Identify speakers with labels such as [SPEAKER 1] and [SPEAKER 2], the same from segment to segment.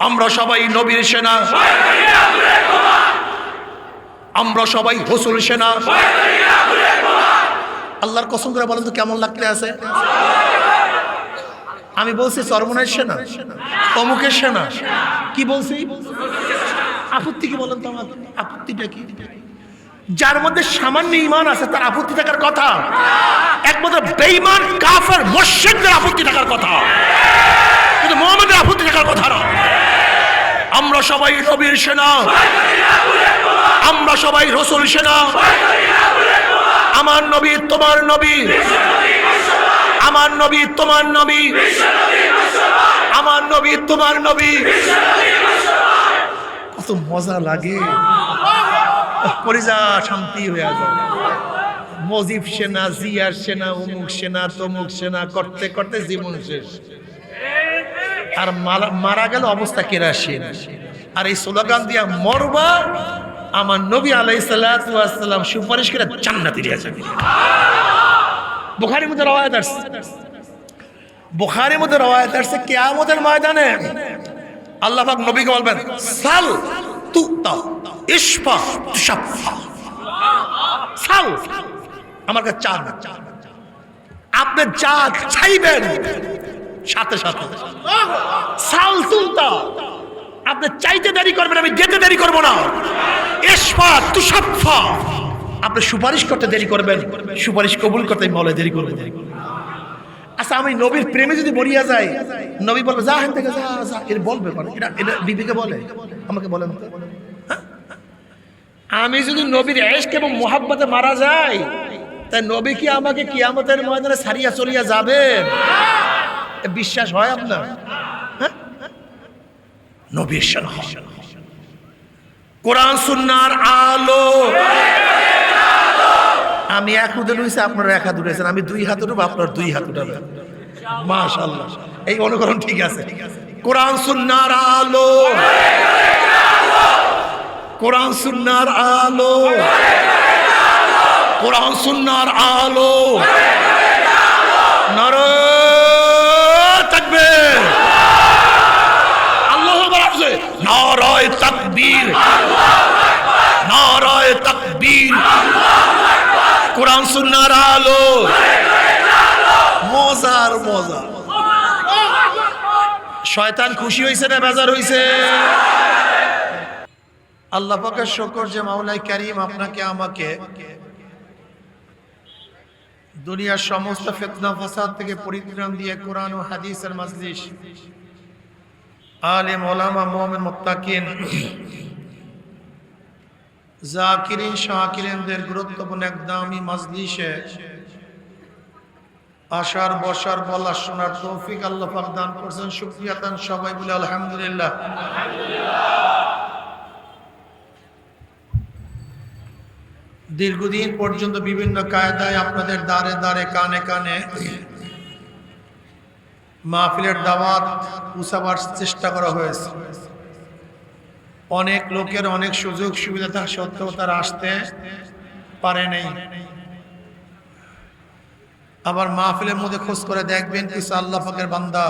[SPEAKER 1] আমরা সবাই নবীর সেনা, আমরা সবাই রাসূল সেনা। আল্লাহর কসম করে বলেন তো কেমন লাগতে আছে? আমি বলছি চরমনের সেনা, অমুকের সেনা, কি বলছি? আপত্তি কি বলেন তো আমাকে? আপত্তিটা কি? যার মধ্যে সামান্য ঈমান আছে তার আপত্তি থাকার কথা। একমাত্র বেঈমান কাফের মুশরিকদের আপত্তি থাকার কথা, কিন্তু মুহাম্মদের আপত্তি থাকার কথা না। আমরা সবাই নবীর সেনা, আমরা সবাই রাসূল সেনা। আমার নবী তোমার নবী, আমার নবী তোমার নবী, আমার নবী তোমার নবী। কত মজা লাগে, কলিজা শান্তি হয়ে যায়। মজিব সেনা, জিয়ার সেনা, অমুক সেনা, তমুক সেনা করতে করতে জীবন শেষ। আর মারা গেল অবস্থা কেরাসিন। আর এই স্লোগান দিয়া মরবা, আমার নবী আলাইহিস সালাতু ওয়াস সালাম সুপারিশ করে জান্নাতে নিয়ে যাবে। বুখারীর মধ্যে রওয়ায়াত আছে, বুখারীর মধ্যে রওয়ায়াত আছে কিয়ামতের ময়দানে আল্লাহ পাক নবীকে বলবেন, সাল তুতা ইশফা তুশাফা। সাল, আমার কাছে চান, আপনি যা চাইবেন সাথে সাথে। সাল তুতা, আপনি চাইতে দেরি করবেন, আমি যেতে দেরি করব না। ইশফা তুশাফা, আপনি সুপারিশ করতে দেরি করবেন, সুপারিশ কবুল করতে আমি মওলা দেরি করব। আচ্ছা, আমি নবীর প্রেমে যদি মরিয়া যাই, নবী বলবে যা হেন থেকে যা যা, এর বলবে এটা বিবিকে বলে? আমাকে বলেন তো। আমি যদি নবীর ইশক এবং মুহাব্বতে মারা যাই, তাই নবী কি আমাকে কিয়ামতের ময়দানে ছাড়িয়া চলিয়া যাবেন? বিশ্বাস হয় আপনার? নবীর সেনা, কোরআন সুন্নাহর আলো। আমি এক হাতে উঠেছি, আপনারা এক হাত উঠেছেন, আমি দুই হাত উঠবো, আপনার দুই হাত উঠাবেন। মাশাআল্লাহ, এই অনুকরণ ঠিক আছে। কোরআন সুন্নাহর আলো, কোরআন সুন্নাহর আলো, কোরআন সুন্নাহর আলো। নারে তাকবীর, আল্লাহু আকবার, নারায়ে তাকবীর, নারায়ে তাকবীর। কোরআন সুন্নাহর আলো, মজার মজা। শয়তান খুশি হয়েছে না বেজার হয়েছে? আল্লাহ পাকের শুকর যে মাওলাই কারীম আপনাকে আমাকে দুনিয়ার সমস্ত ফিতনা ফাসাদ থেকে পরিত্রাণ দিয়ে কোরআন ও হাদিসের মজলিস, আলেম ওলামা, মুমিন মুত্তাকিন, জাকিরিন শাকিরিনদের গুরুত্বপূর্ণ এক দামি মজলিসে আসার বসার বলার শোনার তৌফিক আল্লাহ পাক দান করছেন। শুকরিয়া তান সবাই বলে আলহামদুলিল্লাহ। দীর্ঘদিন পর্যন্ত বিভিন্ন কায়দায় আপনাদের দ্বারে দ্বারে কানে কানে মাহফিলের দাওয়াত পৌঁছাবার চেষ্টা করা হয়েছে। অনেক লোকের অনেক সুযোগ সুবিধা থাকা সত্ত্বেও তারা আসতে পারে নাই। আবার মাহফিলের মধ্যে খোঁজ করে দেখবেন কিছু আল্লাহ পাকের বান্দা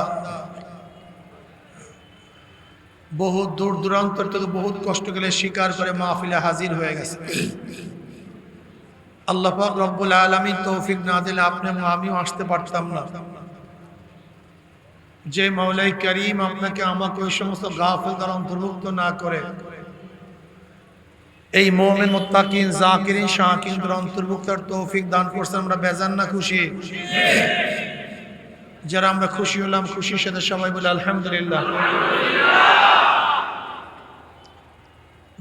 [SPEAKER 1] বহুত দূর দূরান্ত থেকে বহুত কষ্ট করে স্বীকার করে মাহফিলে হাজির হয়ে গেছে। আল্লাহ পাক রব্বুল আলামিন তৌফিক না দিলে আপনি আমিও আসতে পারতাম না। যে মাওলাই কারীম আপনাকে আমাকে ওই সমস্ত গাফিল দ্বারা অন্তর্ভুক্ত না করে এই মুমিন মুত্তাকিন জাকিরিন শাকিরিনদের অন্তর্ভুক্তর তৌফিক দান করছেন, আমরা বেজান না খুশি? যারা আমরা খুশি হলাম, খুশির সাথে সবাই বলে আলহামদুলিল্লাহ।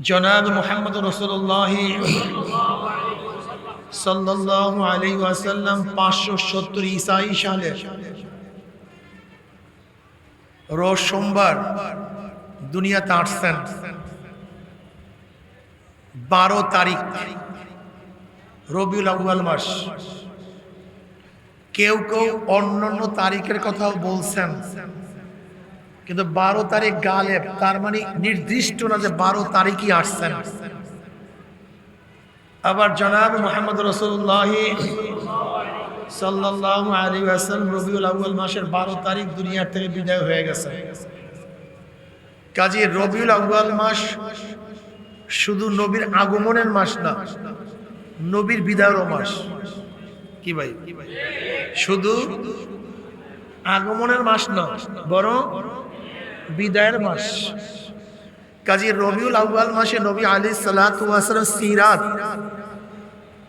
[SPEAKER 1] জনাব মুহাম্মদ রাসূলুল্লাহ সাল্লাল্লাহু আলাইহি ওয়াসাল্লাম 570 ঈসাই সালে রোজ সোমবার দুনিয়াতে আসছেন। 12 তারিখ রবিউল আউয়াল মাস। কেউ কেউ অন্যান্য তারিখের কথাও বলছেন, কিন্তু 12 তারিখ গালেব, তার মানে নির্দিষ্ট না যে 12 তারিখই আসছেন। আবার জনাব মুহাম্মদ রাসূলুল্লাহ সাল্লাল্লাহু আলাইহি ওয়াসাল্লাম রবিউল আউয়াল মাসের 12 তারিখ দুনিয়া থেকে বিদায় হয়ে গেছে। কাজী রবিউল আউয়াল মাস শুধু নবীর আগমনের মাস না, নবীর বিদায়েরও মাস। কি ভাই? শুধু আগমনের মাস না, বরং বিদায়ের মাস। কাজী রবিউল আউয়াল মাসে নবী আলাইহিস সালাতু ওয়াস সালাম সিরাত,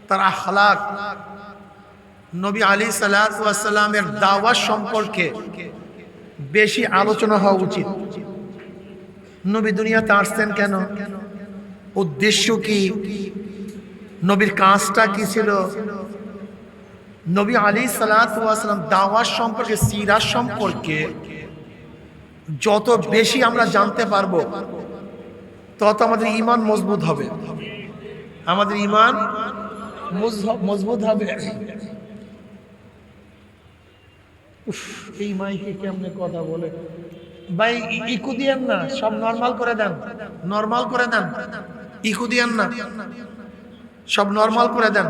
[SPEAKER 1] তার আখলাক, নবী আলাইহিস সালাতু ওয়াস সালামের দাওয়াত সম্পর্কে বেশি আলোচনা হওয়া উচিত। নবী দুনিয়াতে আসছেন কেন, উদ্দেশ্য কি, নবীর কাজটা কি ছিল, নবী আলাইহিস সালাতু ওয়াস সালাম দাওয়াত সম্পর্কে, সিরাত সম্পর্কে যত বেশি আমরা জানতে পারবো তত আমাদের ঈমান মজবুত হবে, আমাদের ঈমান মজবুত হবে। এই মাইকে কেমনে কথা বলে ভাই, ইকু দিয়েন না, সব নরমাল করে দেন, নরমাল করে দেন, ইকু দিয়েন না, সব নরমাল করে দেন।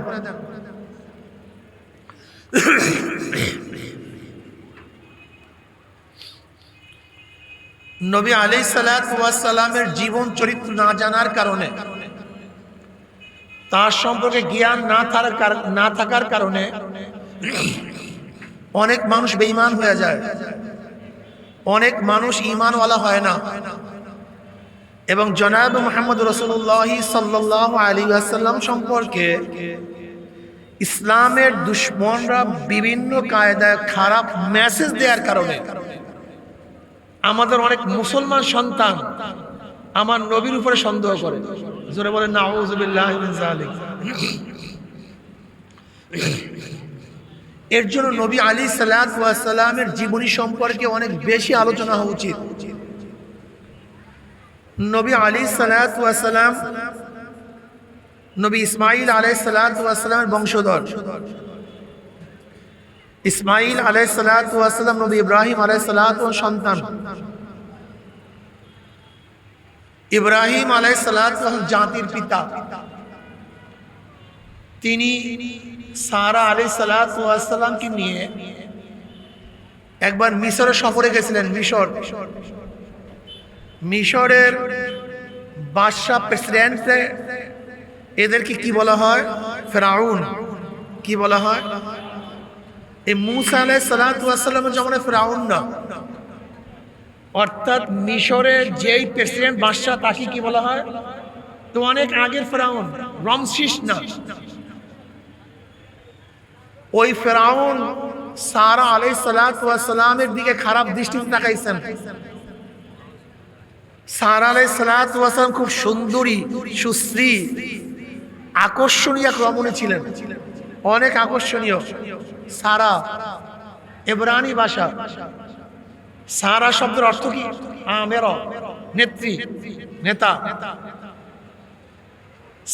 [SPEAKER 1] নবী আলাইহিস সালাতু ওয়াস সালামের জীবন চরিত্র না জানার কারণে, তার সম্পর্কে জ্ঞান না থাকার কারণে অনেক মানুষ বেঈমান হয়ে যায়, অনেক মানুষ ঈমানওয়ালা হয় না। এবং জনাব মুহাম্মদ রাসূলুল্লাহ সাল্লাল্লাহু আলাইহি ওয়াসাল্লাম সম্পর্কে ইসলামের দুশমনরা বিভিন্ন কায়দায় খারাপ মেসেজ দেওয়ার কারণে আমাদের অনেক মুসলমান সন্তান আমার নবীর উপরে সন্দেহ করে। জোরে বলেন নাউযু বিল্লাহি মিন যালিক। এর জন্য নবী আলাইহিস সালাতু ওয়াস সালামের জীবনী সম্পর্কে অনেক বেশি আলোচনা হওয়া উচিত। নবী আলাইহিস সালাতু ওয়াস সালাম নবী ইসমাঈল আলাইহিস সালাতু ওয়াস সালামের বংশধর। ইসমাঈল আলাইহিস সালাতু ওয়াস সালাম নবী ইব্রাহিম আলাইহিস সালাতু সন্তান। ইব্রাহিম আলাইহিস সালাতু জাতির পিতা। তিনি সারা আলাইহিস সালাতু ওয়াস সালামকে নিয়ে একবার মিশরে সফরে গেছিলেন। মিশরের বাদশা, প্রেসিডেন্ট, এদেরকে কি বলা হয়? ফেরাউন। কি বলা হয়? এই মূসা আলাইহিস সালাতু ওয়াস সালামের জমানায় ফেরাউন না, অর্থাৎ মিশরের যেই প্রেসিডেন্ট, বাদশা, তাকে কি বলা হয়? তো অনেক আগের ফেরাউন, রমসিস না। ওই ফেরাউন সারা আলাইহিস সালাতু ওয়াস সালামের দিকে খারাপ দৃষ্টিতে তাকাইছেন। সারা আলাইহিস সালাতু ওয়াস সালাম খুব সুন্দরী, সুশ্রী, আকর্ষণীয় রমণী ছিলেন, অনেক আকর্ষণীয়। সারা ইব্রানি ভাষা। সারা শব্দের অর্থ কি? আমেরা, নেত্রী, নেতা।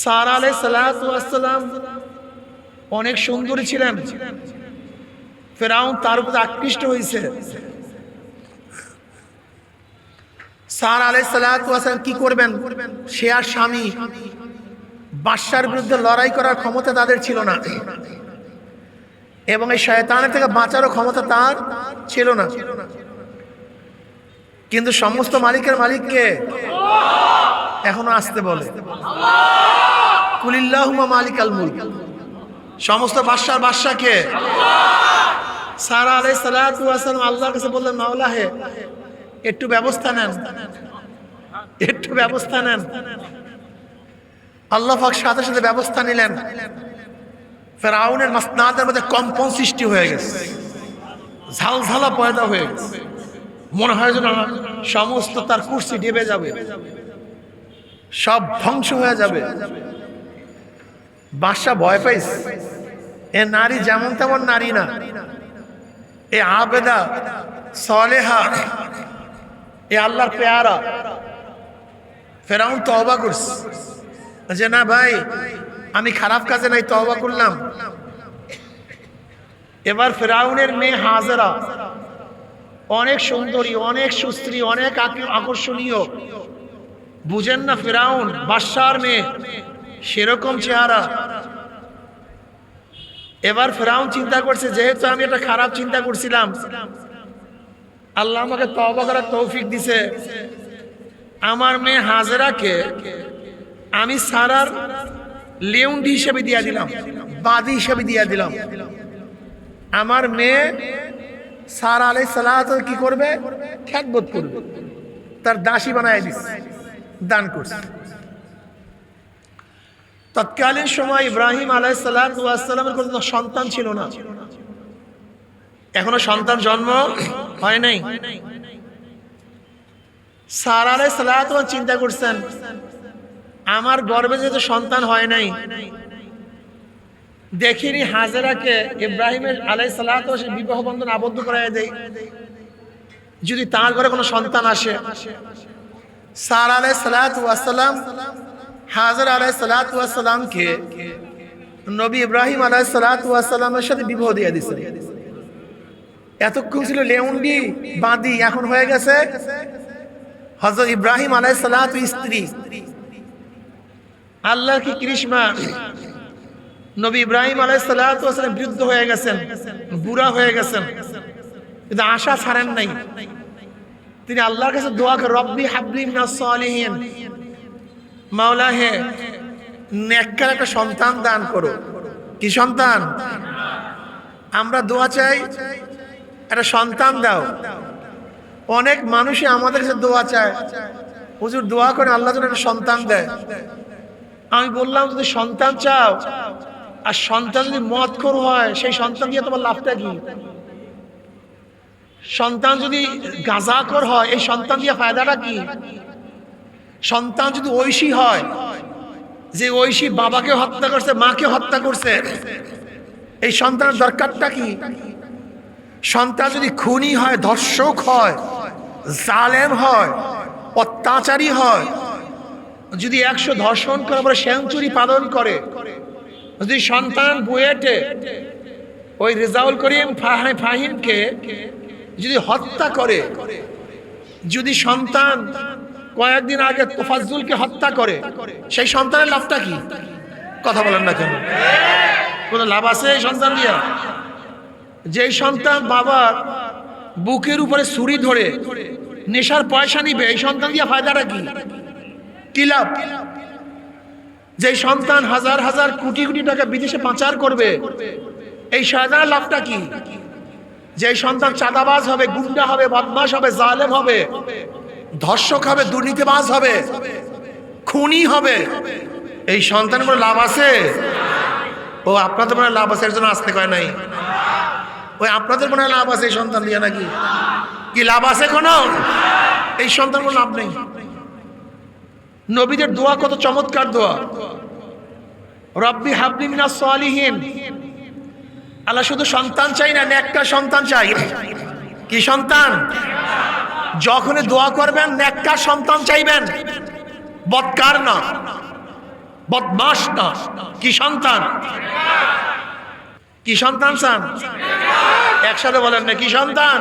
[SPEAKER 1] সারা আলাইহিস সালাতু ওয়াস সালাম অনেক সুন্দরী ছিলেন। ফেরাউন তার উপর আকৃষ্ট হয়েছে। সারা আলাইহিস সালাতু ওয়াস সালাম কি করবেন? সে আর স্বামী, বাদশার বিরুদ্ধে লড়াই করার ক্ষমতা তাদের ছিল না, এবং এই শয়তানের থেকে বাঁচারও ক্ষমতা তার ছিল না। কিন্তু সমস্ত মালিকের মালিককে এখনো আসতে বলে, কুলিল্লাহুম্মা মালিকাল মুলক। সমস্ত বাদশার বাদশাকে। সারা আলাইহিস সালাতু ওয়াস সালাম আল্লাহর কাছে বললেন, মাওলা হে, একটু ব্যবস্থা নেন, একটু ব্যবস্থা নেন। আল্লাহ পাক সাথে সাথে ব্যবস্থা নিলেন। ফেরাউনের মাসনাদের মধ্যে কম্পন সৃষ্টি হয়ে গেছে, ঝালঝালা পয়দা হয়ে গেছে। মনে হয় যেন সমস্ত তার কুরসি ডেবে যাবে, সব ধ্বংস হয়ে যাবে। বাদশা ভয় পাইছে। এ নারী যেমন তেমন নারী না, এ আবেদা, সালেহা, এ আল্লাহর পেয়ারা। ফেরাউন তওবা করছে যে না ভাই, আমি খারাপ কাজে নাই, তওবা করলাম। এবার ফেরাউনের মেয়ে হাজেরা অনেক সুন্দরী, অনেক সুশ্রী, অনেক আকর্ষণীয়। বুঝেন না, ফেরাউন বাদশার মেয়ে, সেরকম চেহারা। এবার ফেরাউন চিন্তা করছে, যেহেতু আমি একটা খারাপ চিন্তা করছিলাম, আল্লাহ আমাকে তওবা করার তৌফিক দিছে, আমার মেয়ে হাজেরাকে আমি সারার লেউন্ডি হিসেবে দিয়ে দিলাম, বাদী হিসেবে দিয়ে দিলাম। আমার মেয়ে সারা আলাইহিস সালাত কি করবে? খেদমত করবে, তার দাসী বানায় দিচ্ছে, দান করছে। তৎকালীন সময় ইব্রাহিম আলাইহিস সালামের কোনো সন্তান ছিল না, এখনো সন্তান জন্ম হয় নাই। সারা আলাইহিস সালাম চিন্তা করছেন, আমার গর্ভে যেহেতু সন্তান হয় নাই, দেখিনি হাজেরাকে ইব্রাহিমের আলাইহিস সালাম বিবাহ বন্ধন আবদ্ধ করায় দেয়, যদি তার ঘরে কোনো সন্তান আসে। সারা আলাইহিস সালাম হাজেরা আলাইহিস সালামকে নবী ইব্রাহিম আলাইহিস সালামের সাথে বিবাহ দিয়ে দিয়েছে। এতক্ষণ ছিল লেউন্ডি বাদী, এখন হয়ে গেছে হযরত ইব্রাহিম আলাইহিস সালাতু স্ত্রী। আল্লাহর কি কৃষ্ণা, নবী ইব্রাহিম আলাইহিস সালাতু ওয়াসালাম বৃদ্ধ হয়ে গেছেন, বুড়া হয়ে গেছেন, কিন্তু আশা ছাড়েন নাই। তিনি আল্লাহর কাছে দোয়া করেন, রব্বি হাবলি মিনাস সালিহিন, মাওলা হে নেককার একটা সন্তান দান করো। কি সন্তান? আমরা দোয়া চাই, একটা সন্তান দাও। অনেক মানুষই আমাদের কাছে দোয়া চায়, হুজুর দোয়া করে আল্লাহ যেন একটা সন্তান দেয়। আমি বললাম, যদি সন্তান চাও আর সন্তান যদি মদখোর হয়, সেই সন্তান দিয়ে তোমার লাভটা কি? সন্তান যদি গাঁজাখোর হয়, এই সন্তান দিয়ে ফায়দাটা কি? সন্তান যদি ঐশী হয়, যে ঐশী বাবাকে হত্যা করছে, মাকে হত্যা করছে, এই সন্তানের দরকারটা কি? সন্তান যদি খুনি হয়, ধর্ষক হয়, জালেম হয়, অত্যাচারী হয়, যদি 100 ধর্ষণ করে পরে সেঞ্চুরি পালন করে, যদি সন্তান বুয়েটে ওই রেজাউল করিম ফাহিমকে যদি হত্যা করে, যদি সন্তান কয়েকদিন আগে তোফাজ্জুলকে হত্যা করে, সেই সন্তানের লাভটা কি? কথা বলেন না কেন? কোনো লাভ আছে এই সন্তান দিয়া? যেই সন্তান বাবার বুকের উপরে ছুরি ধরে নেশার পয়সা নিবে, এই সন্তান দিয়া ফায়দাটা কি? কি লাভ? যেই সন্তান হাজার হাজার কোটি কোটি টাকা বিদেশে পাচার করবে, এই সন্তানের লাভটা কি? যেই সন্তান চাঁদাবাজ হবে, গুন্ডা হবে, বদমাশ হবে, জালেম হবে, ধর্ষক হবে, দুর্নীতিবাজ হবে, খুনি হবে, এই সন্তানের কোনো লাভ আছে? ও আপনাদের মনে লাভ আছে, এর জন্য আসতে কয় নাই। ওই আপনাদের মনে লাভ আছে এই সন্তান দিয়ে নাকি? কি লাভ আছে কোনো? এই সন্তান কোনো লাভ নেই। নবীদের দোয়া কত চমৎকার দোয়া, রব্বি হাবলি মিনাস সালিহিন। আল্লাহ শুধু সন্তান চাই না, নেককার সন্তান চাই। কি সন্তান? যখনই দোয়া করবেন নেককার সন্তান চাইবেন, বদকার না, বদমাশ না। কি সন্তান? কি সন্তান চান? একসাথে বলেন না, কি সন্তান?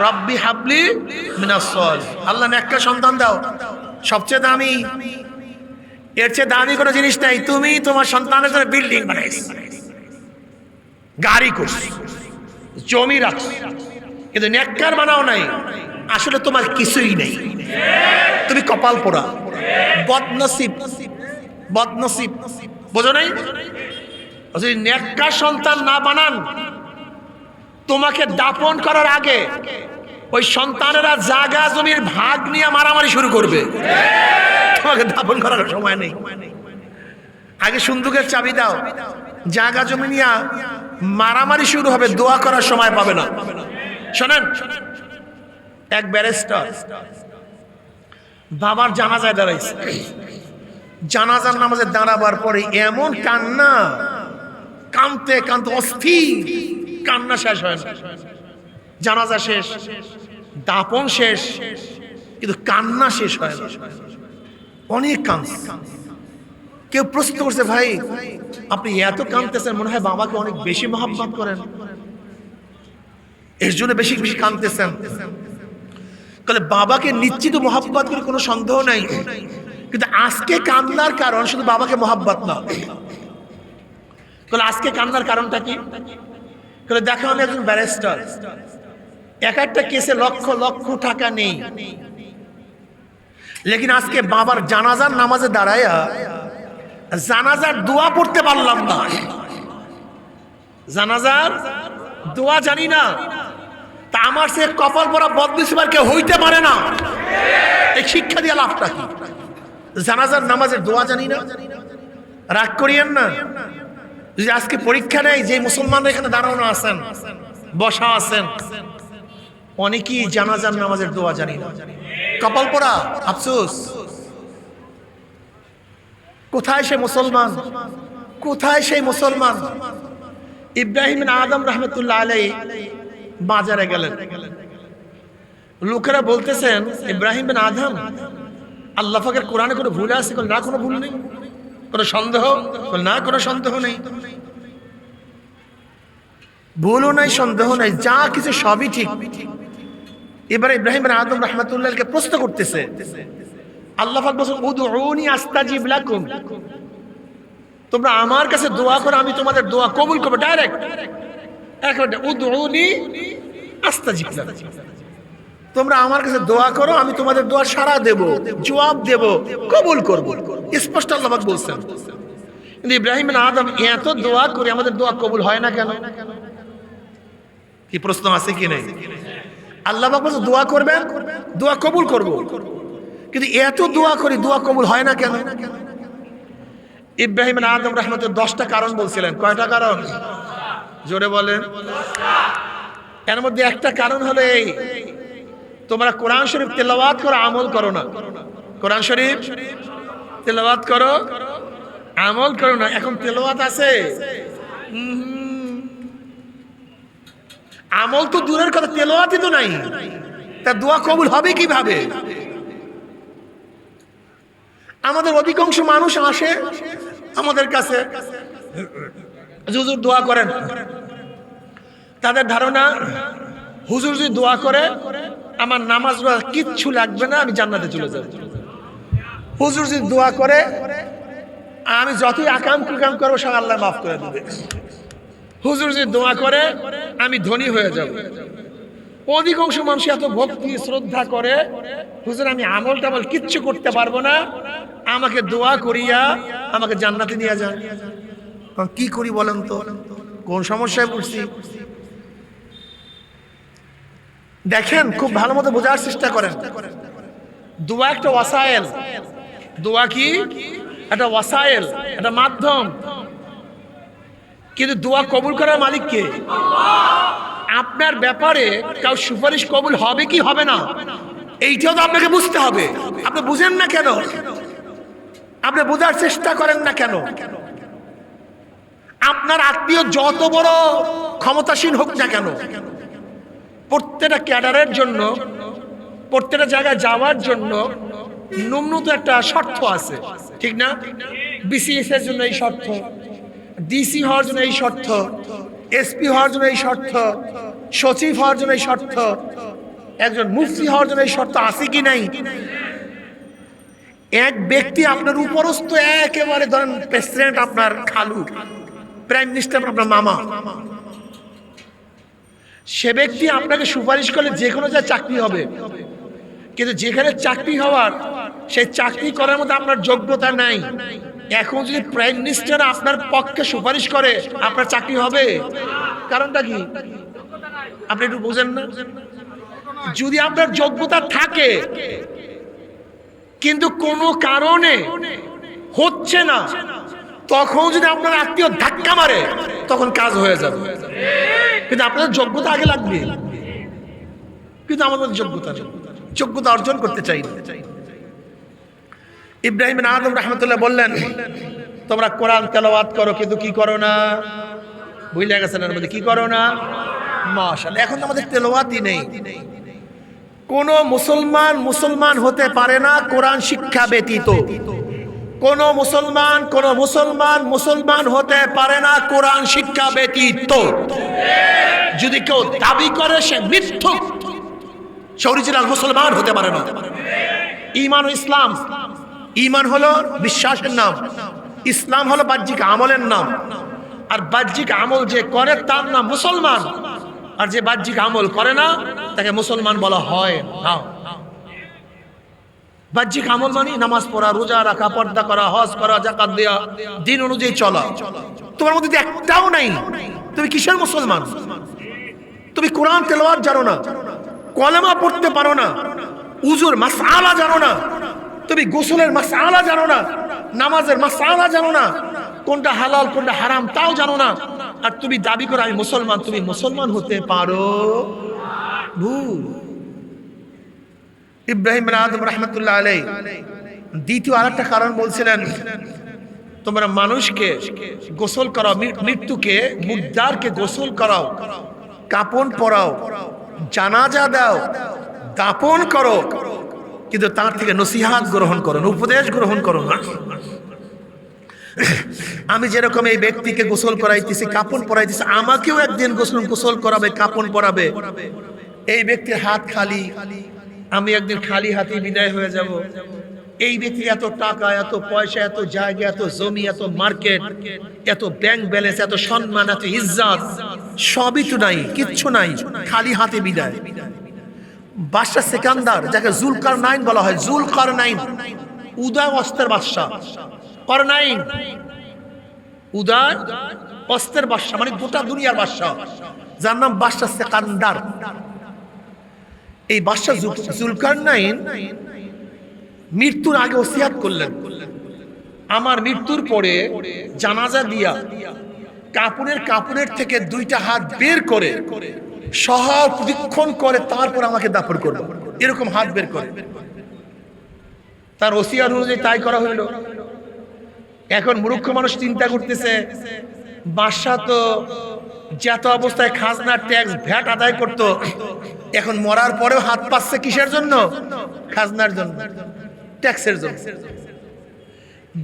[SPEAKER 1] রব্বি হাবলি মিনাস সালিহিন। আল্লাহ নেককার সন্তান দাও। সবচেয়ে দামি, এর চেয়ে দামি কোনো জিনিস নাই। তুমি তোমার সন্তানের জন্য বিল্ডিং বানাইছো, গাড়ি করছো, জমি রাখছো, কিন্তু নেককার বানাও নাই। আসলে তোমার কিছুই নেই, তুমি কপাল পোড়া, বদনসিব। বদনসিব বোঝো নাই? যদি নেককার সন্তান না বানান, তোমাকে দাপন করার আগে ওই সন্তানেরা জায়গা জমির ভাগ নিয়ে মারামারি শুরু করবে। তোমাকে দাপন করার সময় নেই, আগে সুন্দুকের চাবি দাও, জায়গা জমি নিয়ে মারামারি শুরু হবে, দোয়া করার সময় পাবে না। শোনেন, এক ব্যারিস্টার বাবার জানাজায় দাঁড়াইছে। জানাজার নামাজে দাঁড়াবার পরে এমন কান্না, কাঁদতে কাঁদতে অস্থির, কান্না শেষ হয় না। জানাজা শেষ, দাপন শেষ, কিন্তু কান্না শেষ হয় না। অনেক কাঁদছে। কেউ প্রশ্ন করছে, ভাই আপনি এত কাঁদতেছেন, মনে হয় বাবাকে অনেক বেশি মহব্বত করেন, এর জন্য বেশি বেশি কাঁদতেছেন। তাহলে বাবাকে নিশ্চিত মহব্বত করে কোনো সন্দেহ নাই, কিন্তু আজকে কান্নার কারণ শুধু বাবাকে মহব্বত না। তাহলে আজকে কান্নার কারণটা কি? তাহলে দেখো, আমি একজন ব্যারিস্টার, এক একটা কেসে লক্ষ লক্ষ টাকা নেই, লেকিন আজকে বাবার জানাজার নামাজে দাঁড়ায়া জানাজার দোয়া পড়তে পারলাম না, জানাজার দোয়া জানি না, তা আমার সে কপাল পরা বদনসিব কেউ হইতে পারে না। এই শিক্ষা দিয়ে লাভটা কি? জানাজার নামাজের দোয়া জানি না, রাগ করিয়েন না। যদি আজকে পরীক্ষা নেই, যে মুসলমানরা এখানে দাঁড়ানো আছেন, বসা আছেন, অনেকেই জানাজার নামাজের দোয়া জানি না। কপাল পরা, আফসোস। কোথায় সে মুসলমান? কোথায় সেই মুসলমান? ইব্রাহিম বিন আদম রহমতুল্লাহ আলাইহি বাজারে গেলেন, লোকেরা বলতেছেন ইব্রাহিম বিন আদম, আল্লাহ পাকের কোরআনে কোনো ভুল আছে? না, কোনো ভুল নেই। কোনো সন্দেহ? না, কোনো সন্দেহ নেই। ভুলও নাই, সন্দেহ নাই, যা কিছু সবই ঠিক। এবার ইব্রাহিম বিন আদম রহমতুল্লাহকে প্রশ্ন করতেছে, আল্লাহ পাক বলেন উদউনি আস্তাজিব লাকুম, তোমরা আমার কাছে দোয়া করো, আমি তোমাদের দোয়া কবুল করব। ডাইরেক্ট একেবারে উদউনি আস্তাজিব লাকুম, তোমরা আমার কাছে দোয়া করো, আমি তোমাদের দোয়া সাড়া দেব, জবাব দেব, কবুল করব। স্পষ্ট আল্লাহ পাক বলছেন। কিন্তু ইব্রাহিম বিন আদম এত দোয়া করে আমাদের দোয়া কবুল হয় না কেন? কি প্রশ্ন আছে কি নেই? আল্লাহ পাক বলেন দোয়া করবেন, দোয়া কবুল করব, কিন্তু এত দোয়া করি দোয়া কবুল হয় না কেন? ইব্রাহিম বিন আদম রাহমাতুল্লাহ 10টা কারণ বলছিলেন। কয়টা কারণ? জোরে বলেন। এর মধ্যে একটা কারণ হলো এই, তোমরা কোরআন শরীফ তেলাওয়াত করো, আমল করো না। কোরআন শরীফ তেলাওয়াত করো, আমল করো না। এখন তেলাওয়াত আছে, আমল তো দূরের কথা, তেলাওয়াতই তো নাই, তা দোয়া কবুল হবে কিভাবে? আমাদের অধিকাংশ মানুষ আসে আমাদের কাছে, হুজুর দোয়া করেন। তাদের ধারণা হুজুর যদি দোয়া করে আমার নামাজ রোজা কিচ্ছু লাগবে না, আমি জান্নাতে চলে যাব। হুজুর যদি দোয়া করে আমি যতই আকাম কুকাম করবো সব আল্লাহ মাফ করে দেবে। হুজুর যদি দোয়া করে আমি ধনী হয়ে যাব। অধিকাংশ মানুষ এত ভক্তি শ্রদ্ধা করে, হুজুর আমি আমল টামল কিচ্ছু করতে পারবো না, আমাকে দোয়া করিয়া আমাকে জান্নাতে নিয়ে যান। কি করি বলেন তো? কোন সমস্যায় পড়ছি? দেখেন, খুব ভালো মতো বোঝার চেষ্টা করেন। দোয়া একটা ওয়াসাইল। দোয়া কি? একটা ওয়াসাইল, একটা মাধ্যম। কিন্তু দোয়া কবুল করার মালিক কে? আপনার ব্যাপারে কাউ সুপারিশ কবুল হবে কি হবে না, এইটাও তো আপনাকে বুঝতে হবে। আপনি বুঝেন না কেন? আপনি বোঝার চেষ্টা করেন না কেন? আপনার আত্মীয় যত বড় ক্ষমতাসীন হোক না কেন, প্রত্যেকটা ক্যাডারের জন্য, প্রত্যেকটা জায়গায় যাওয়ার জন্য ন্যূনতম একটা শর্ত আছে, ঠিক না? বিসিএস এর জন্য এই শর্ত, ডিসি হওয়ার জন্য এই শর্ত, এসপি হওয়ার জন্য এই শর্ত, সচিব হওয়ার জন্য এই শর্ত, একজন মুফতি হওয়ার জন্য এই শর্ত আছে কি নাই? এক ব্যক্তি আপনার উপরস্থ, একেবারে ধরেন প্রেসিডেন্ট আপনার খালু, প্রাইম মিনিস্টার আপনার মামা, সে ব্যক্তি আপনাকে সুপারিশ করলে যে কোনো জায়গায় চাকরি হবে। কিন্তু যেখানে চাকরি হওয়ার, সেই চাকরি করার মতো আপনার যোগ্যতা নাই। এখন যদি প্রাইম মিনিস্টার আপনার পক্ষে সুপারিশ করে, আপনার চাকরি হবে? কারণটা কি? আপনি একটু বুঝেন না? যদি আপনার যোগ্যতা থাকে কিন্তু কোনো কারণে হচ্ছে না, তখন যদি আপনার আত্মীয় ধাক্কা মারে, তখন কাজ হয়ে যাবে। কিন্তু আপনার যোগ্যতা আগে লাগবে। কিন্তু আমাদের যোগ্যতা অর্জন করতে চাই না। ইব্রাহিম বিন আদম রাহমাতুল্লাহ বললেন, তোমরা কোরআন তেলাওয়াত করো, কিন্তু কি করো না? ভুলে গেছেন এর মধ্যে কি করো না? মাশাআল্লাহ, এখন আমাদের তেলাওয়াতই নেই। কোন মুসলমান হতে পারে না কোরআন শিক্ষা ব্যতীত। কোন মুসলমান হতে পারে না কোরআন শিক্ষা ব্যতীত। যদি কেউ দাবি করে সে মিথ্যুক, সে অরিজিনাল মুসলমান হতে পারে না। ঈমান ও ইসলাম, ঈমান হলো বিশ্বাসের নাম, ইসলাম হলো বাহ্যিক আমলের নাম। আর বাহ্যিক আমল যে করে তার নাম মুসলমান, আর যে বাহ্যিক আমল করে না তাকে মুসলমান বলা হয় না। বাহ্যিক আমল মানে নামাজ পড়া, রোজা রাখা, পর্দা করা, হজ করা, যাকাত দেওয়া, দিন অনুযায়ী চলা। তোমার মধ্যে একটাও নাই, তুমি কিসের মুসলমান? তুমি কোরআন তেলাওয়াত জানো না, কলেমা পড়তে পারো না, উজুর মাসআলা জানো না, তুমি গোসলের মাসআলা জানো না, নামাজের মাসআলা জানো না, কোনটা হালাল কোনটা হারাম তাও জানো না, আর তুমি দাবি করো আমি মুসলমান। তুমি মুসলমান হতে পারো? ভুল। ইব্রাহিম বিন আদম রাহমাতুল্লাহ আলাইহি দ্বিতীয় আরেকটা কারণ বলছিলেন, তোমরা মানুষকে গোসল করাও, মৃত্যুকে, মুর্দারকে গোসল করাও, কাপন পরাও, জানাজা দাও, দাপন করো, কিন্তু তার থেকে নসিহাত গ্রহণ করো না, উপদেশ গ্রহণ করো না। আমি যেরকম এই ব্যক্তিকে গোসল করাইতেছি, কাপন পরাইতেছি, আমাকেও একদিন গোসল করাবে, কাপন পরাবে। এই ব্যক্তির হাত খালি, আমি একদিন খালি হাতে বিদায় হয়ে যাব। এই ব্যক্তির এত টাকা, এত পয়সা, এত জায়গা, এত জমি, এত মার্কেট, এত ব্যাংক ব্যালেন্স, এত সম্মান, এত ইজ্জত, সবই তো নাই, কিচ্ছু নাই, খালি হাতে বিদায়। বাদশা সেকান্দার, যাকে জুলকারনাইন বলা হয়, জুলকারনাইন, উদয় অস্ত্রের বাদশা, করনাইন উদয় অস্ত্রের বাদশা, মানে গোটা দুনিয়ার বাদশা, যার নাম বাদশা সেকান্দার। এই বাদশা জুলকারনাইন মৃত্যুর আগে ওসিয়াত করলেন, আমার মৃত্যুর পরে জানাজা দিয়া কাপড়ের থেকে দুইটা হাত বের করে শহর প্রদক্ষিণ করে তারপর আমাকে দাফন করবে, এরকম হাত বের করে। তার ওসিয়াত অনুযায়ী তাই করা হইল। এখন মূর্খ মানুষ চিন্তা করতেছে, বাদশা তো যত অবস্থায় খাজনা, ট্যাক্স, ভ্যাট আদায় করত, এখন মরার পরেও হাত পাচ্ছে কিসের জন্য? খাজনার জন্য, ট্যাক্সের জন্য।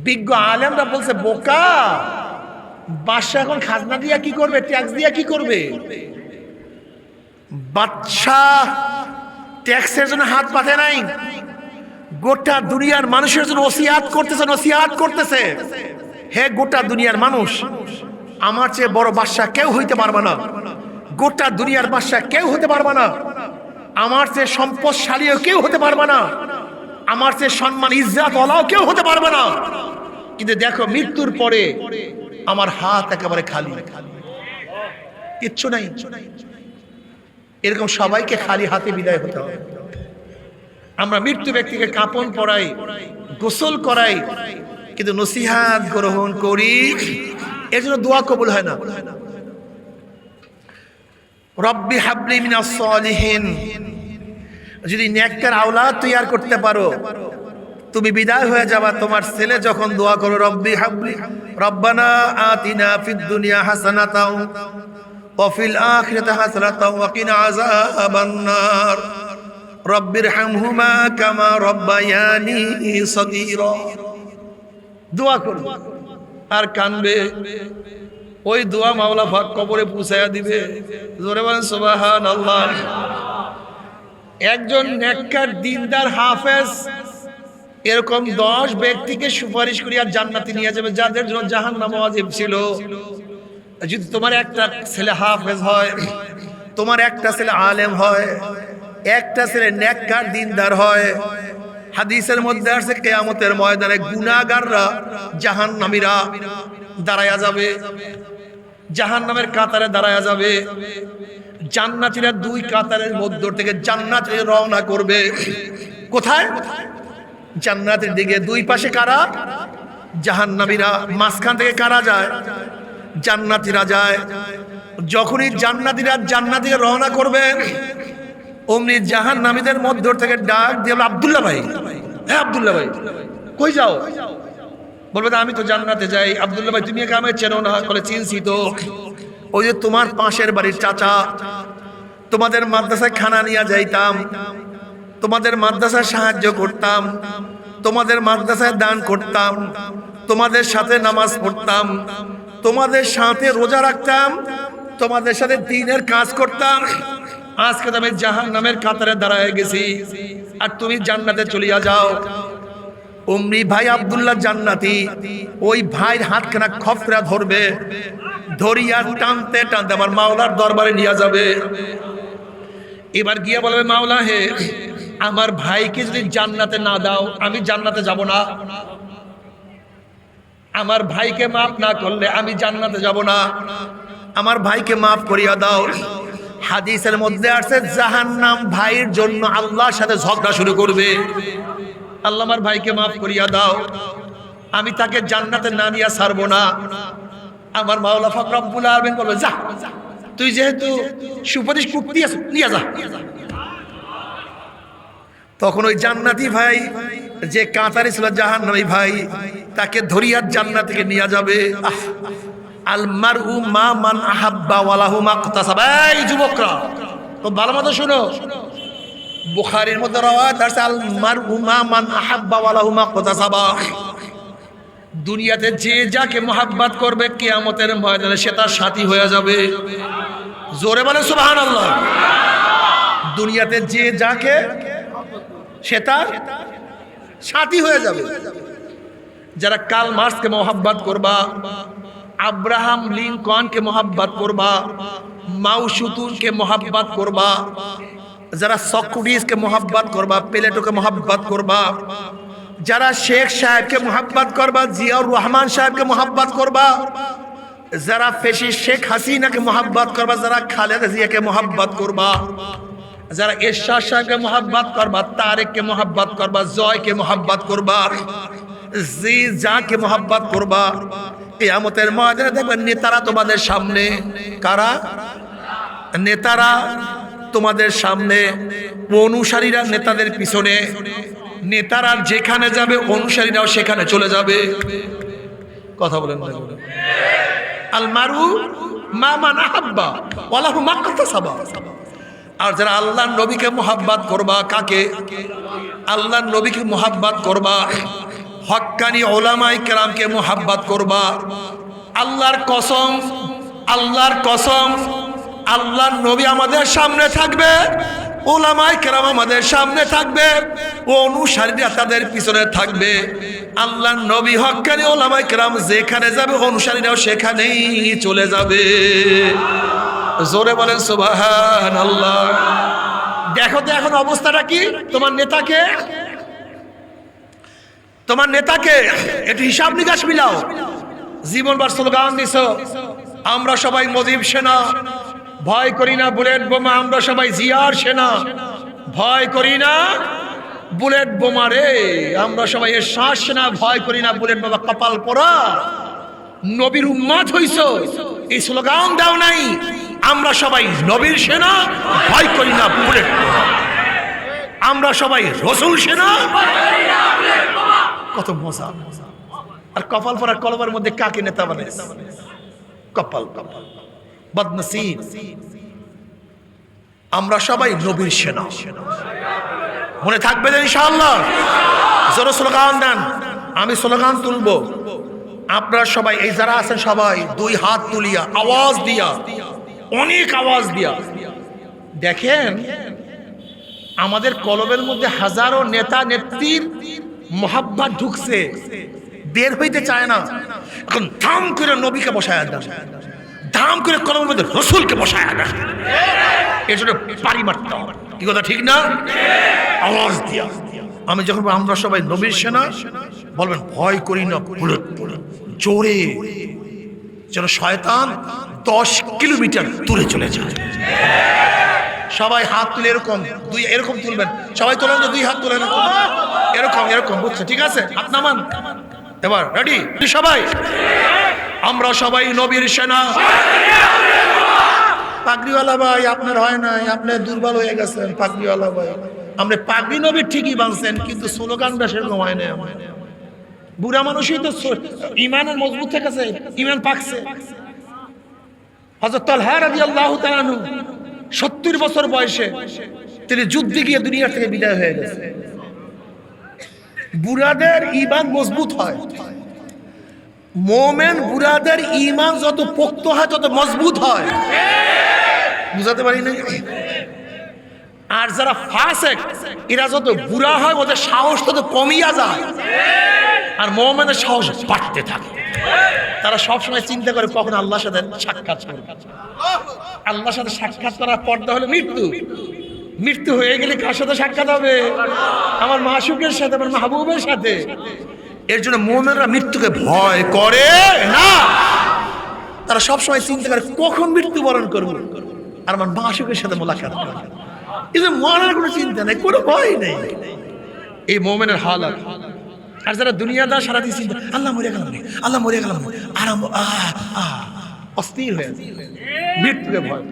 [SPEAKER 1] বিজ্ঞ আলেমরা বলছে, বোকা, বাদশা এখন খাজনা দিয়া কি করবে, ট্যাক্স দিয়া কি করবে? বাদশা ট্যাক্সের জন্য হাত পাতে নাই, গোটা দুনিয়ার মানুষের জন্য ওসিয়াত করতেছে। হে গোটা দুনিয়ার মানুষ, আমার চেয়ে বড় বাদশা কেউ হইতে পারবে না, গোটা দুনিয়ার বাদশা কেউ হতে পারবে না, আমার চেয়ে সম্পদশালীও কেউ হতে পারবে না, আমার চেয়ে সম্মান ইজ্জত ওয়ালাও কেউ হতে পারবে না। কিন্তু দেখো মৃত্যুর পরে আমার হাত একেবারে খালি, কিচ্ছু নাই। এরকম সবাইকে খালি হাতে বিদায় হতে হবে। আমরা মৃত্যু ব্যক্তিকে কাপন পরাই, গোসল করাই, কিন্তু নসিহাত গ্রহণ করি, এর জন্য দোয়া কবুল হয় না। রব্বি হাবলি মিনাস সালিহিন, যদি নেককার আওলাদ তৈয়ার করতে পারো, তুমি বিদায় হয়ে যাবা। তোমার ছেলে যখন দোয়া করো, রব্বি হাবলি, রব্বানা আতিনা ফিদ দুনিয়া হাসানাতাও ওয়া ফিল আখিরাতি হাসানাতাও ওয়া কিনা আযাবান নার, রব্বিরহামহুমা কামা রব্বায়ানি সগীরা। দোয়া করো আর কানবে, ওই দোয়া মাওলা পাক কবরে পৌঁছায়া দিবে। জোরে বলেন সুবহানাল্লাহ। একজন নেককার দিনদার হাফেজ এরকম 10 ব্যক্তিকে সুপারিশ করিয়া জান্নাতে নিয়ে যাবে, যাদের জন্য জাহান্নাম ওয়াজিব ছিল। যদি তোমার একটা ছেলে হাফেজ হয়, তোমার একটা ছেলে আলেম হয়, একটা ছেলে নেককার দিনদার হয়, হাদিসের মধ্যে আছে কিয়ামতের ময়দানে গুনাহগাররা, জাহান্নামীরা দাঁড়ায়া যাবে, জাহান্নামের কাতারে দাঁড়ায়া যাবে। জান্নাতীরা দুই কাতারের মধ্য থেকে জান্নাতে রওনা করবে। কোথায়? জান্নাতের দিকে। দুই পাশে কারা? জাহান্নামীরা। মাঝখান থেকে কারা যায়? জান্নাতীরা যায়। যখনই জান্নাতীরা জান্নাতে রওনা করবে, অমনি জাহান্নামীদের মধ্য থেকে ডাক দিয়ে, আব্দুল্লাহ ভাই, হ্যাঁ আব্দুল্লাহ ভাই, কই যাও? বলবে আমি তো জান্নাতে যাই। আব্দুল্লাহ ভাই, তুমি আমাকে চেনো না? বলে চিনছি তো, ওই যে তোমার পাশের বাড়ির চাচা, তোমাদের মাদ্রাসায় খানা নিয়ে যাইতাম, তোমাদের মাদ্রাসায় সাহায্য করতাম, তোমাদের মাদ্রাসায় দান করতাম, তোমাদের সাথে নামাজ পড়তাম, তোমাদের সাথে রোজা রাখতাম, তোমাদের সাথে দ্বীনের কাজ করতাম। আজকে তো আমি জাহান্নামের কাতারে দাঁড়ায় গেছি, আর তুমি জান্নাতে চলিয়া যাও। অমনি ভাই আব্দুল্লাহ জান্নাতি, ওই ভাইয়ের হাতখানা খপরা ধরবে, ধরিয়া টানতে টানতে আমার মাওলার দরবারে নিয়ে যাবে। এবার গিয়ে বলবে, মাওলা হে, আমার ভাইকে যদি জান্নাতে না দাও আমি জান্নাতে যাব না। আমার ভাইকে মাফ না করলে আমি জান্নাতে যাব না। আমার ভাইকে মাফ করিয়া দাও। হাদিসের মধ্যে আছে জাহান্নাম ভাইয়ের জন্য আল্লাহর সাথে ঝগড়া শুরু করবে। আল্লাহ আমার ভাইকে মাফ করিয়া দাও, আমি তাকে জান্নাতে না নিয়ে ছাড়বো না। আমার মাওলা পাক রব্বুল আলামিন বলবে যা, তুই যেহেতু সুপারিশ করতে আছিস নিয়ে যা। তখন ওই জান্নাতি ভাই যে কাঁতারে ছিল জাহান্নামী ভাই, তাকে ধরিয়া জান্নাত থেকে নিয়ে যাবে। আল মারউ মা মান আহাব্বা ওয়ালাহু মাকতাসাবা। এই যুবকরা তো ভালো মতো শুনো, বুখারীর মধ্যে রাওয়ায়াত আছে আল মারউ মা মান আহাব্বা ওয়ালাহু মাকতাসাবা। দুনিয়াতে যে যাকে মোহাব্বত করবে কিয়ামতের ময়দানে সে তার সাথী হয়ে যাবে। জোরে বলে সুবহানাল্লাহ। দুনিয়াতে যে যাকে সে তার সাথী হয়ে যাবে। যারা কার্ল মার্কসকে মোহাব্বত করবা, আব্রাহাম লিঙ্কনকে মোহাব্বত করবা, মাও সুতুনকে মোহাব্বত করবা, যারা সক্রেটিসকে মোহাব্বত করবা, প্লেটোকে মোহাব্বত করবা, যারা শেখ সাহেবকে মোহাব্বত করবা, জিয়াউর রহমান সাহেবকে মোহাব্বত করবা, যারা ফেসিস্ট শেখ হাসিনাকে মোহাব্বত করবা, যারা খালেদা জিয়াকে মোহাব্বত করবা, যারা এরশাদ সাহেবকে মোহাব্বত করবা, তারেককে মোহাব্বত করবা, জয়কে মোহাব্বত করবা, জি যাকে মোহাব্বত করবা, কিয়ামতের ময়দানে দেখবেন নেতারা তোমাদের সামনে। কারা? নেতারা তোমাদের সামনে, অনুসারীরা নেতাদের পিছনে। নেতারা যেখানে যাবে অনুসারীরাও সেখানে চলে যাবে। কথা বলেন না? আল মারু মা মান আহাব্বা ওয়ালাহু মাকতাসাবা। আর যারা আল্লাহর নবীকে মোহাব্বত করবা, কাকে? আল্লাহর নবীকে মোহাব্বত করবা, হক্কানি উলামায়ে কেরামকে মোহাব্বত করবা। আল্লাহর কসম, আল্লাহর কসম, আল্লাহর নবী আমাদের সামনে থাকবে, উলামায়ে কেরাম আমাদের সামনে থাকবে, অনুসারীরা তাদের পিছনে থাকবে। আল্লাহর নবী হক্কানি উলামায়ে কেরাম যেখানে যাবে অনুসারীরাও সেখানেই চলে যাবে। জোরে বলেন সুবহানাল্লাহ। দেখো তো এখন অবস্থাটা কি? তোমার নেতাকে, তোমার নেতাকে একটু হিসাব নিকাশ মিলাও। জীবনভর স্লোগান দিছো আমরা সবাই মুজিব সেনা, ভয় করি না বুলেট বোমা, আমরা সবাই জিয়ার সেনা, ভয় করি না বুলেট বোমা রে, আমরা সবাই এরশাদ সেনা, ভয় করি না বুলেট বোমা। কপাল পোড়া, নবীর উম্মত হইছো, এই স্লোগান দাও নাই আমরা সবাই নবীর সেনা, ভয় করি না বুলেট বোমা, আমরা সবাই রসুল সেনা। কত মজা! আর কপাল পরা কলমের মধ্যে কাকে নেতা বানায়? কপাল কপাল বদনসিব। আমরা সবাই নবীর সেনা। মনে থাকবে ইনশাআল্লাহ? জোরে স্লোগান দেন। আমি স্লোগান তুলবো, আপনারা সবাই এই যারা আছেন সবাই দুই হাত তুলিয়া আওয়াজ দিয়া, অনেক আওয়াজ দিয়া দেখেন আমাদের কলমের মধ্যে হাজারো নেতা নেত্রীর মোহাব্বত ঢুকছে, বের হইতে চায় না। এখন ধাম করে নবীকে বসায় দেন, ধাম করে কলমের মধ্যে রসুলকে বসায় দেন। এর জন্য পারি মারতে হবে। কি কথা ঠিক না? আওয়াজ দিয়া আমি যখন আমরা সবাই নবীর সেনা বলবেন, ভয় করি না বুলেট বুলেট, জোরে, যেন শয়তান 10 কিলোমিটার দূরে চলে যায়। সবাই হাত তুলে এরকম দুই এরকম তুলবেন, সবাই তোলেন, দুই হাত তুলেন এরকম এরকম, বুঝছে? ঠিক আছে, হাত নামান। এবার রেডি সবাই? আমরা সবাই নবীর সেনা। পাগড়িওয়ালা ভাই আপনার হয় নাই, আপনি দুর্বল হয়ে গেছেন। পাগড়িওয়ালা ভাই, আমরা পাগড়ি নবীর ঠিকই বানছেন, কিন্তু স্লোগানটা সেরকম হয় না। বুড়া মানুষই তো ইমানের মজবুত থেকেছে, ইমান পাকছে। হযরত তালহা রাদিয়াল্লাহু তাআলা আনহু 70 বছর বয়সে তিনি যুদ্ধে গিয়ে দুনিয়া থেকে বিদায় হয়ে গেছে। বুড়াদের ঈমান মজবুত হয়, মুমিন বুড়াদের ঈমান যত পোক্ত হয় তত মজবুত হয়। বুঝাতে পারি না? আর যারা ফাসিক এরা যত বুড়া হয় ওদের সাহস তত কমিয়া যায়, আর মুমিনের সাহস বাড়তে থাকে। তারা সবসময় চিন্তা করে কখন আল্লাহর সাথে সাক্ষাৎ করবে। আল্লাহর সাথে সাক্ষাৎ করার পর্দা হলো মৃত্যু। মৃত্যু হয়ে গেলে কার সাথে সাক্ষাৎ হবে? আমার মাশুকের সাথে, আমার মাহবুবের সাথে। এর জন্য মুমিনরা মৃত্যুকে ভয় করে না। তারা সবসময় চিন্তা করে কখন মৃত্যুবরণ করবো আর আমার মাশুকের সাথে মোলাকাত করবো। এই যে মরার কোনো চিন্তা নেই, কোনো ভয় নেই। এই মুমিনের হালাত। আর যারা দুনিয়াদার সারাদিন চিন্তা, আল্লাহ মরে গেলাম, আল্লাহ মরে গেলাম, আরাম অস্থির হয়ে যায়, মৃত্যুকে ভয়।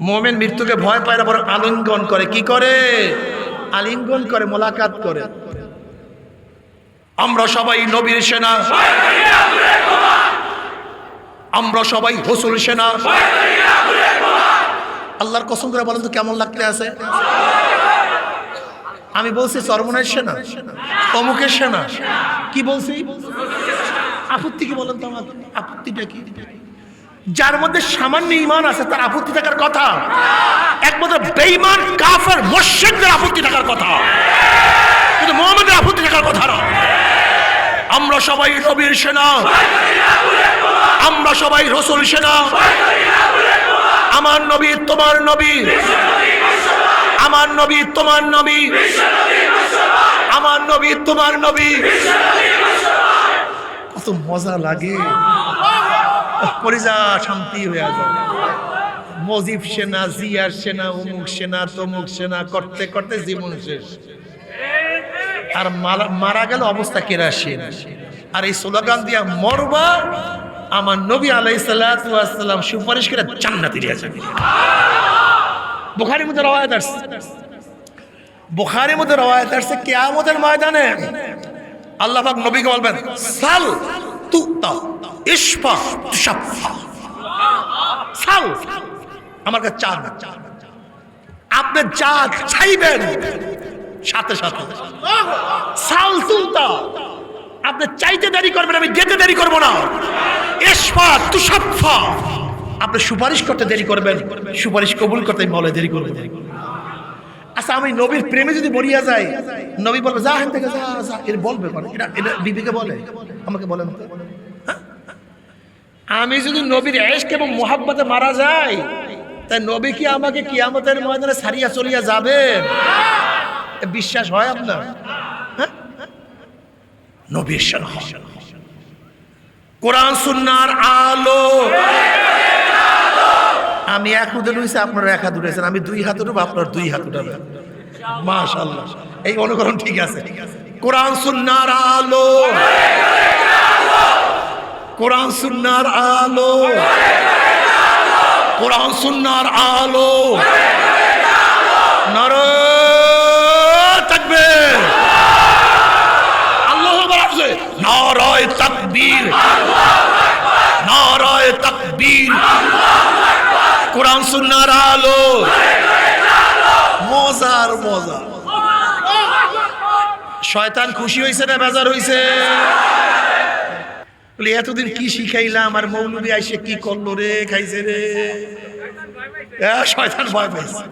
[SPEAKER 1] মুমিন মৃত্যুকে ভয় পায় না, বরং আলিঙ্গন করে। কি করে? আলিঙ্গন করে, মোলাকাত করে। আমরা সবাই নবীর সেনা, আমরা সবাই রাসূল সেনা। আল্লাহর কসম করে বলেন তো কেমন লাগতে আছে? আমি বলছি চরমনের সেনা, অমুকের সেনা। কি বলছি? আপত্তি কি বলেন তো আমার? আপত্তিটা কি? যার মধ্যে সামান্য ঈমান আছে তার আপত্তি থাকার কথা। একমাত্র বেঈমান কাফের মুশরিকদের আপত্তি থাকার কথা, কিন্তু মুমিনদের আপত্তি থাকার কথা না। আমরা সবাই নবীর সেনা, আমরা সবাই রাসূল সেনা। আমার নবী তোমার নবী, আমার নবী তোমার নবী, আমার নবী তোমার নবী। কত মজা লাগে, কলিজা শান্তি হয়ে যায়। মজিব সেনা, জিয়ার সেনা, অমুক সেনা, তমুক সেনা করতে করতে জীবন শেষ। আর মারা গেল অবস্থা কেরাসিন। আর এই স্লোগান দিয়া মরবা, আমার নবী আলাইহিস সালাতু ওয়াস সালাম সুপারিশ করে জান্নাতে নিয়ে যাবে। বুখারীর মধ্যে রওয়ায়াত আছে, বুখারীর মধ্যে রওয়ায়াত আছে কিয়ামতের ময়দানে আল্লাহ পাক নবীকে বলবেন, সাল তুতা ইশফা তুশাফা। সাল, আমার কাছে চান, আপনি যা চাইবেন সাথে সাথে। সাল তুতা, আপনি চাইতে দেরি করবেন, আমি দিতে দেরি করব না। ইশফা তুশাফা, আপনি সুপারিশ করতে দেরি করবেন, সুপারিশ কবুল করতে বলে দেরি করবেন। আচ্ছা, আমি নবীর প্রেমে যদি মরিয়া যাই, নবী বলবে যা হেন থেকে যা যা, এটা বলবে মানে এটা বিবিকে বলে, আমাকে বলেন। আমি যদি নবীর ইশক এবং মুহাব্বতে মারা যাই, তাই নবী কি আমাকে কিয়ামতের ময়দানে ছাড়িয়া চলিয়া যাবে? বিশ্বাস হয় আপনার? নবীর শান, কোরআন সুন্নাহর আলো। আমি এক হাতে উঠেছি, আপনারা এক হাত উঠেছেন, আমি দুই হাত উঠব, আপনার দুই হাত উঠাবেন। মাশাআল্লাহ, এই অনুকরণ ঠিক আছে। কোরআন সুন্নাহর আলো, কোরআন সুন্নাহর আলো, কোরআন সুন্নাহর আলো। নারে তাকবীর, আল্লাহু আকবার, নারায়ে তাকবীর, নারায়ে তাকবীর। কোরআন সুন্নাহর আলো, মজার মজা। শয়তান খুশি হয়েছে না বেজার হয়েছে? বলে এতদিন কি শিখাইলাম, আর মৌলবী আইসে কি করলো রে, খাইছে রে। শয়তান ভয় পাইছে,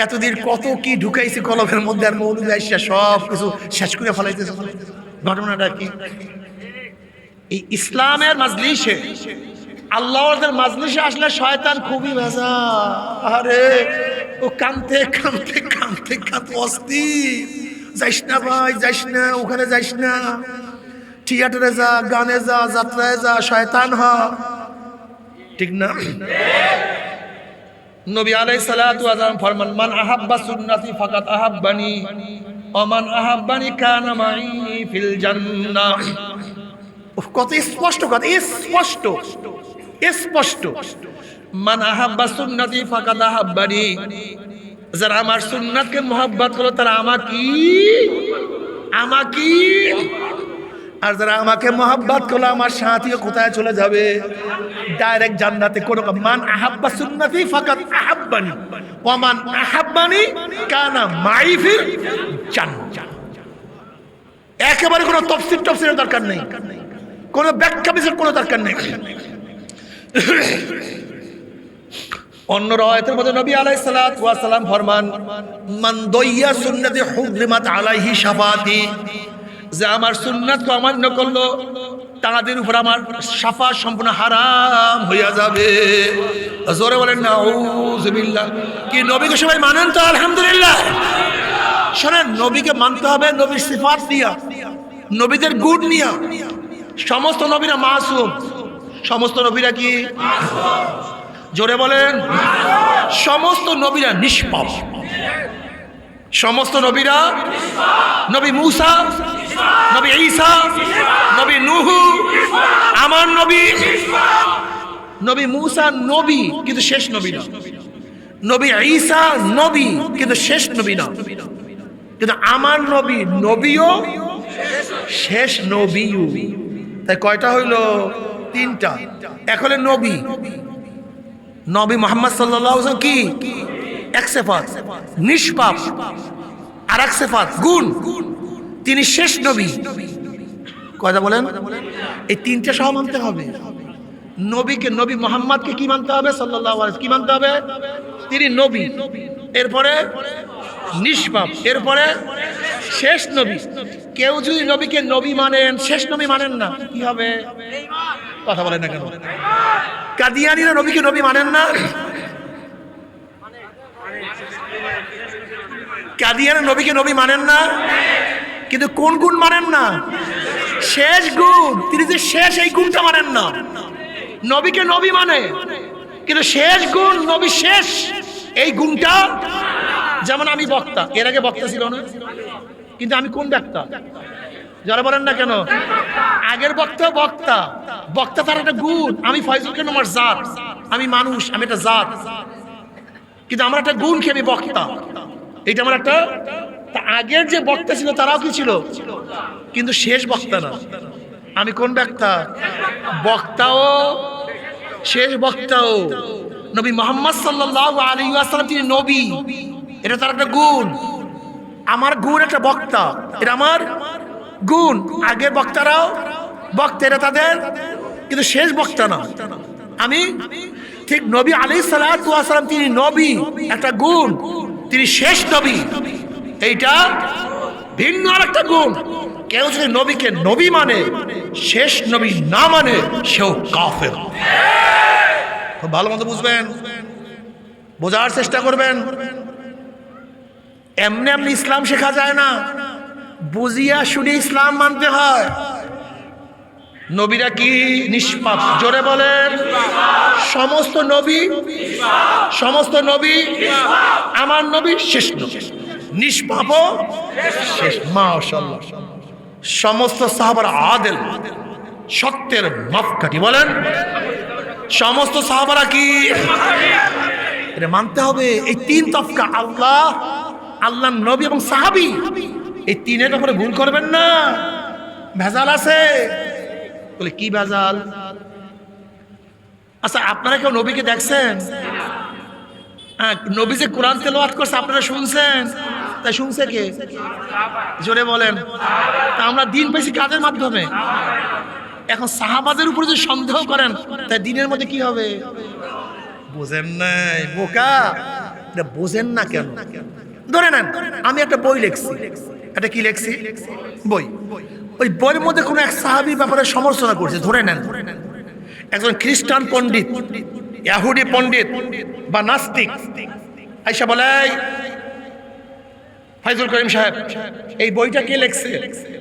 [SPEAKER 1] এতদিন কত কি ঢুকাইছে কলমের মধ্যে, আর মৌলবী আইসা সব কিছু শেষ করে ফেলাইতেছে। ঘটনাটা কি? এই ইসলামের মাজলিসে, আল্লাহর মাজলিসে আসলে শয়তান খুবই ভেজা। আরে ও কানতে কানতে কানতে কানতে অস্থির। যাইস না ভাই, যাইস না, ওখানে যাইস না, থিয়েটারে যা, গানে যা, যাত্রায় যা, শয়তান হ। ঠিক না? নবী আলাইহিস সালাতু ওয়াস সালাম ফরমান, মান আহাব্বা সুন্নতি ফাকাদ আহাব্বানি ওয়া মান আহাব্বানি কানা মাই ফিল জান্নাহ। কত স্পষ্ট কথা, স্পষ্ট স্পষ্ট। মান আহাব্বা সুন্নতি ফাকাদ আহাব্বানি, যারা আমার সুন্নাতকে মহব্বত করলো তারা আমাকে, আর যারা আমাকে মহব্বত করলো আমার সাথীও কোথায় চলে যাবে? ডাইরেক্ট জান্নাতে। কোন মান আহাব্বা সুন্নতি ফাকাদ আহাব্বানি ওয়া মান আহাব্বানি কানা মাই ফিল জান্নাহ। একেবারে কোনো তফসিরের দরকার নেই, কোনো ব্যাখ্যা বিশ্লেষণের কোনো দরকার নেই। অন্য রাওয়ায়াতের মধ্যে নবী আলাইহিস সালাতু ওয়াস সালাম ফরমান, মান দাইয়া সুন্নতি হুররিমাত আলাইহি শাফাতি, যে আমার সুন্নাতকে অমান্য করলো তাদের উপর আমার শাফাত সম্পূর্ণ হারাম হইয়া যাবে। জোরে বলেন নাউজুবিল্লাহ। কি নবীকে সবাই মানেন তো? আলহামদুলিল্লাহ। শোনেন, নবীকে মানতে হবে নবীর সিফাত নিয়া, নবীদের গুণ নিয়া। সমস্ত নবীরা মাসুম। সমস্ত নবীরা কি? জোরে বলেন। সমস্ত নবীরা নিষ্পাপ। সমস্ত নবীরা, নবী মূসা, নবী ঈসা, নবী নূহ, আমার নবী। নবী মূসা নবী কিন্তু শেষ নবী না। নবী ঈসা নবী কিন্তু শেষ নবী না। কিন্তু আমার নবী নবীও শেষ নবীও। তাই কয়টা হইল? তিনটা। এখন নবী, নবী মুহাম্মদ সাল্লাল্লাহু আলাইহি ওয়াসাল্লাম কি? এক সিফাত নিষ্পাপ, আর এক সিফাত গুণ, তিনি শেষ নবী। কয়টা বলেন? এই তিনটা সহ মানতে হবে। নবীকে, নবী মুহাম্মদকে কি মানতে হবে? সাল্লাল্লাহু আলাইহি কি মানতে হবে? তিনি নবী, এরপরে নিষ্পাপ, এরপরে শেষ নবী। কেউ যদি নবীকে নবী মানেন, শেষ নবী মানেন না, কি হবে? কথা বলেন না কেন? কাদিয়ানীরা নবীকে নবী মানেন না। কাদিয়ানীরা নবীকে নবী মানেন না, কিন্তু কোন গুণ মানেন না? শেষ গুণ। তিনি যে শেষ, এই গুণটা মানেন না। নবীকে নবী মানে, কিন্তু শেষ গুণ, নবী শেষ, এই গুণটা। যেমন আমি বক্তা, এর আগে বক্তা ছিল না, কিন্তু আমি কোন বক্তা? যারা বলেন না কেন? আগের বক্তা বক্তা, বক্তা তার একটা গুণ। আমি ফয়জুল কেন আমার জাত, আমি মানুষ, আমি একটা জাত, কিন্তু আমার একটা গুণ কি? আমি বক্তা। এটা আমার একটা। তা আগের যে বক্তা ছিল তারাও কি ছিল? কিন্তু শেষ বক্তা না। আমি কোন বক্তা? বক্তাও শেষ বক্তাও নবী মুহাম্মদ সাল্লাল্লাহু আলাইহি ওয়াসাল্লাম, তিনি নবী। এটা তার একটা গুণ। আমার গুণ একটা বক্তা, এটা আমার গুণ। আগের বক্তারাও বক্তা, এটা তাদের, কিন্তু শেষ বক্তা না। আমি ঠিক নবী আলাইহিস সালাতু ওয়াস সালাম, তিনি নবী, একটা গুণ, তিনি শেষ নবী, এইটা ভিন্ন আরেকটা গুণ। কেউ যদি নবীকে নবী মানে, শেষ নবী না মানে, সেও কাফের। খুব ভালো মতো বুঝবেন, বোঝার চেষ্টা করবেন। এমনি এমনি ইসলাম শেখা যায় না, বুঝিয়া শুনে ইসলাম মানতে হয়। নবীরা কি? নিষ্পাপ। জোরে বলেন। সমস্ত নবী, সমস্ত নবী, আমার নবী শেষ নবী, নিষ্পাপ শেষ। মাশাআল্লাহ। সমস্ত সাহাবারা আদেল, সত্যের মাপকাঠি। বলেন, সমস্ত সাহাবারা কি? এটা মানতে হবে। এই তিন তফকা, আল্লাহ, আল্লাহ নবী এবং সাহাবী, এই তিনের ব্যাপারে ভুল করবেন না। ভেজাল আছে। বলে কি ভেজাল? আচ্ছা, আপনারা কেউ নবীকে দেখছেন? হ্যাঁ, নবী যে কোরআন তেলাওয়াত করছে আপনারা শুনছেন? তাই শুনছে কে? জোরে বলেন। তা আমরা দিন পেয়েছি কাদের মাধ্যমে? এখন সাহাবাদের উপরে যদি সন্দেহ করেন, তাই দিনের মধ্যে কি হবে? বোঝেন নাই বোকা, এটা বোঝেন না কেন? ধরে নেন, আমি একটা বই লিখছি। এটা কি লিখছি? বই। ওই বইয়ের মধ্যে কোনো এক সাহাবীর ব্যাপারে সমালোচনা করছে। ধরে নেন একজন খ্রিস্টান পণ্ডিত, ইহুদি পণ্ডিত বা নাস্তিক আইসা বলে, ফাইজুল করিম সাহেব, এই বইটা কে লিখছে?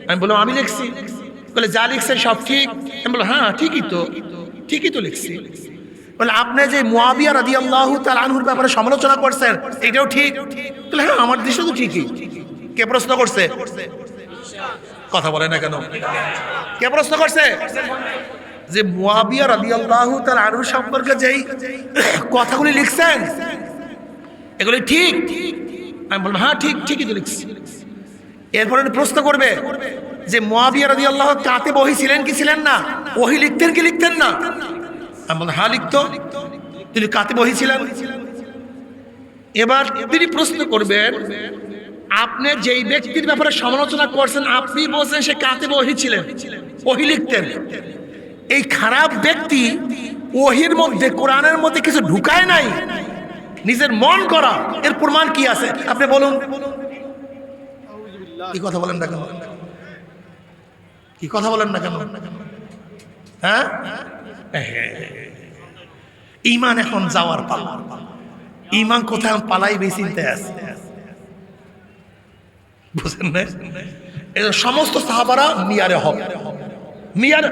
[SPEAKER 1] আমি বললাম, আমি লিখছি। বলে, যা লিখছেন সব ঠিক? আমি বললাম, হ্যাঁ ঠিকই তো, ঠিকই তো লিখছি। বলে, আপনি যে মুয়াবিয়া রাদিয়াল্লাহু তাআলা আনহুর ব্যাপারে সমালোচনা করছেন, এটাও ঠিক? বলে, হ্যাঁ আমার দৃষ্টি তো ঠিকই। কে প্রশ্ন করছে? কথা বলে না কেন? কে প্রশ্ন করছে? যে মুয়াবিয়া রাদিয়াল্লাহু তাআলা আনহু সম্পর্কে যেই কথাগুলি লিখছেন, এগুলি ঠিক? আমি বললাম, হ্যাঁ ঠিক, ঠিকই তো লিখছি। এরপরে প্রশ্ন করবে যে মুয়াবিয়া রাদিয়াল্লাহু কাতে বহি ছিলেন কি ছিলেন না? ওহি লিখতেন কি লিখতেন না? আমি বললাম, হ্যাঁ লিখতো। তিনি কাতে বহি ছিলেন। এবার তিনি প্রশ্ন করবেন, আপনি যেই ব্যক্তির ব্যাপারে সমালোচনা করছেন, আপনি বলছেন সে কাতে বহি ছিলেন, ওহি লিখতেন। এই খারাপ ব্যক্তি ওহির মধ্যে, কোরআনের মধ্যে কিছু ঢুকায় নাই, নিজের মন করা। এর প্রমাণ কি আছে? আপনি বলুন। কি কথা বলেন না কেন? কি কথা বলেন না কেন? হ্যাঁ, ঈমান এখন যাওয়ার পালা। ঈমান কোথায় পালাই বেশিতে আছে, বুঝেন না? এই সমস্ত সাহাবারা মিয়ারে হবে, মিয়ার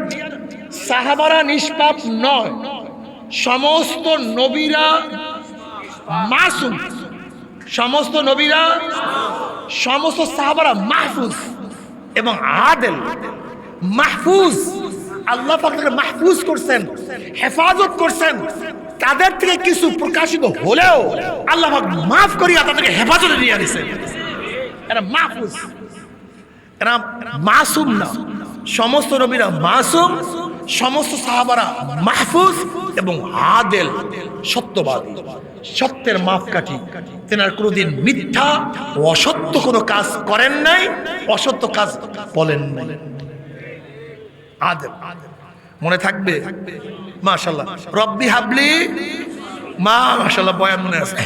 [SPEAKER 1] সাহাবারা নিষ্পাপ নয়, সমস্ত নবীরা মাসুম, সমস্ত নবীরা, সমস্ত সাহাবারা মাহফুজ এবং আদেল। মাহফুজ, আল্লাহ পাক তাদেরকে মাহফুজ করছেন, হেফাজত করছেন। তাদের থেকে কিছু প্রকাশিত হলেও আল্লাহ পাক মাফ করিয়া তাদেরকে হেফাজতে নিয়ে আনিছেন। এরা মাহফুজ, এরা মাসুম না। সমস্ত নবীরা মাসুম, সমস্ত সাহাবারা মাহফুজ এবং আদেল, সত্যবাদী, সত্যের মাপকাঠি। তেনার কোনোদিন মিথ্যা অসত্য কোনো কাজ করেন নাই, অসত্য কাজ বলেন নাই। আদেল, মনে থাকবে? মাশাআল্লাহ, রব্বি হাবলি, মাশাআল্লাহ, বয়ান মনে আছে।